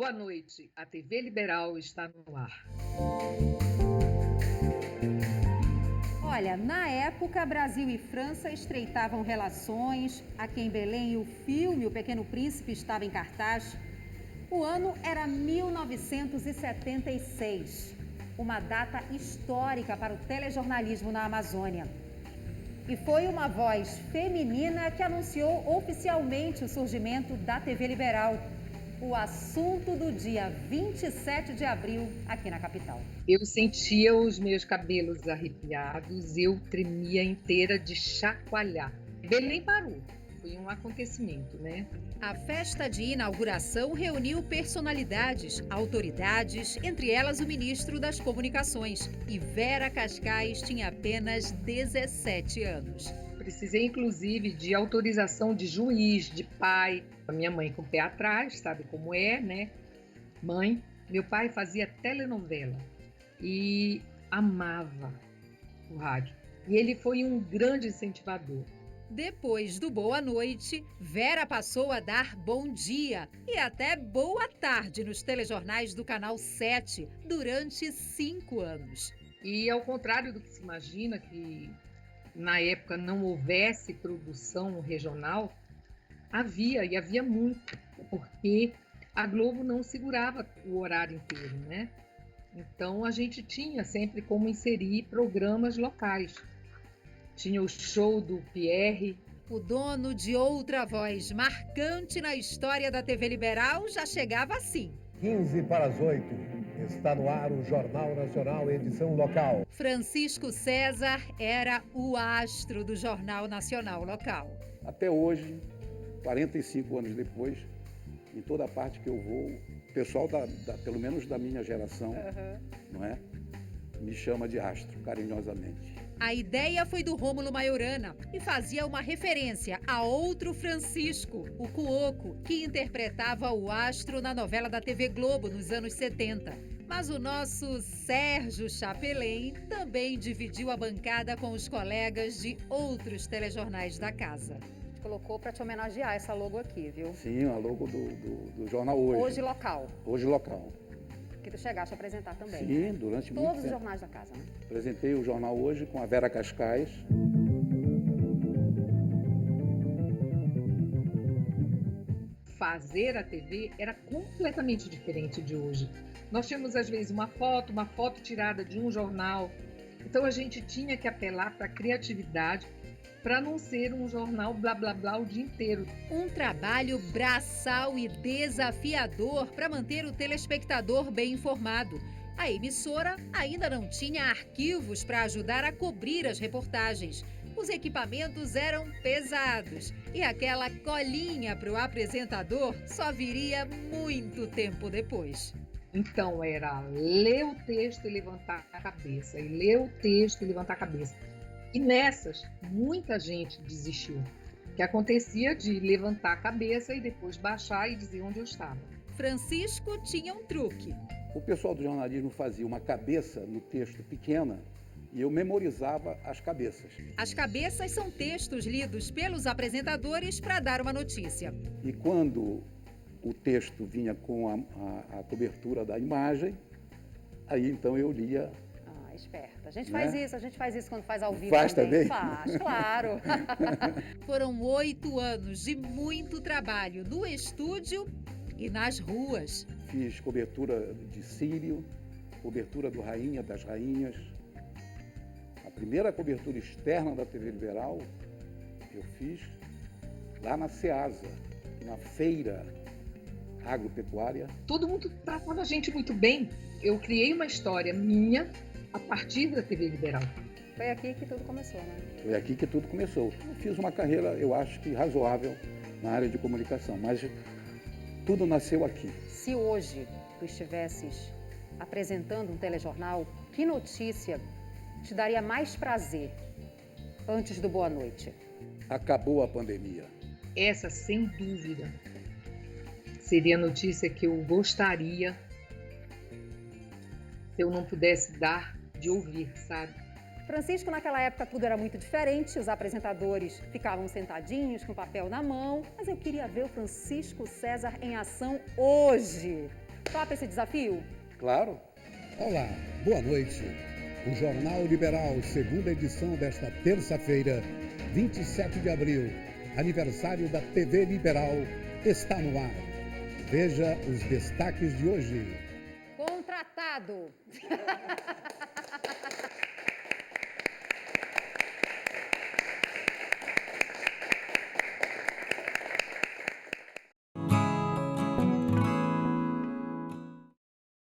Boa noite, a TV Liberal está no ar. Olha, na época, Brasil e França estreitavam relações. Aqui em Belém, o filme O Pequeno Príncipe estava em cartaz. O ano era 1976, uma data histórica para o telejornalismo na Amazônia. E foi uma voz feminina que anunciou oficialmente o surgimento da TV Liberal. O assunto do dia 27 de abril, aqui na capital. Eu sentia os meus cabelos arrepiados, eu tremia inteira de chacoalhar. Belém parou, foi um acontecimento, né? A festa de inauguração reuniu personalidades, autoridades, entre elas o ministro das Comunicações. E Vera Cascais tinha apenas 17 anos. Precisei, inclusive, de autorização de juiz, de pai. A minha mãe com o pé atrás, sabe como é, né? Mãe, meu pai fazia telenovela e amava o rádio. E ele foi um grande incentivador. Depois do Boa Noite, Vera passou a dar bom dia e até boa tarde nos telejornais do Canal 7 durante 5 anos. E ao contrário do que se imagina, que na época não houvesse produção regional, havia muito, porque a Globo não segurava o horário inteiro, né? Então a gente tinha sempre como inserir programas locais. Tinha o show do Pierre. O dono de outra voz marcante na história da TV Liberal já chegava assim. 15 para as 8. Está no ar o Jornal Nacional, edição local. Francisco César era o astro do Jornal Nacional local. Até hoje, 45 anos depois, em toda parte que eu vou, o pessoal, pelo menos da minha geração, não é? Me chama de astro, carinhosamente. A ideia foi do Rômulo Maiorana e fazia uma referência a outro Francisco, o Cuoco, que interpretava o astro na novela da TV Globo nos anos 70. Mas o nosso Sérgio Chapelin também dividiu a bancada com os colegas de outros telejornais da casa. Colocou para te homenagear essa logo aqui, viu? Sim, a logo do jornal Hoje. Hoje local. Hoje local. Que tu chegaste a apresentar também. Sim, né? durante muito tempo. Todos os jornais da casa, né? Apresentei o jornal Hoje com a Vera Cascais. Fazer a TV era completamente diferente de hoje. Nós tínhamos, às vezes, uma foto tirada de um jornal. Então a gente tinha que apelar para a criatividade para não ser um jornal blá blá blá o dia inteiro. Um trabalho braçal e desafiador para manter o telespectador bem informado. A emissora ainda não tinha arquivos para ajudar a cobrir as reportagens. Os equipamentos eram pesados e aquela colinha para o apresentador só viria muito tempo depois. Então era ler o texto e levantar a cabeça, e ler o texto e levantar a cabeça. E nessas, muita gente desistiu, que acontecia de levantar a cabeça e depois baixar e dizer onde eu estava. Francisco tinha um truque. O pessoal do jornalismo fazia uma cabeça no texto pequena e eu memorizava as cabeças. As cabeças são textos lidos pelos apresentadores para dar uma notícia. E quando o texto vinha com a cobertura da imagem, aí então eu lia. Esperta. A gente faz isso quando faz ao vivo. Faz também? Faz, claro. Foram 8 anos de muito trabalho no estúdio e nas ruas. Fiz cobertura de Sírio, cobertura do Rainha, das Rainhas. A primeira cobertura externa da TV Liberal eu fiz lá na Ceasa, na feira agropecuária. Todo mundo tratava a gente muito bem. Eu criei uma história minha a partir da TV Liberal. Foi aqui que tudo começou, né? Foi aqui que tudo começou. Eu fiz uma carreira, eu acho que razoável, na área de comunicação, mas tudo nasceu aqui. Se hoje tu estivesses apresentando um telejornal, que notícia te daria mais prazer antes do Boa Noite? Acabou a pandemia. Essa, sem dúvida, seria a notícia que eu gostaria, se eu não pudesse dar, de ouvir, sabe? Francisco, naquela época tudo era muito diferente, os apresentadores ficavam sentadinhos com papel na mão, mas eu queria ver o Francisco César em ação hoje. Topa esse desafio? Claro. Olá, boa noite. O Jornal Liberal, segunda edição desta terça-feira, 27 de abril, aniversário da TV Liberal, está no ar. Veja os destaques de hoje. Contratado.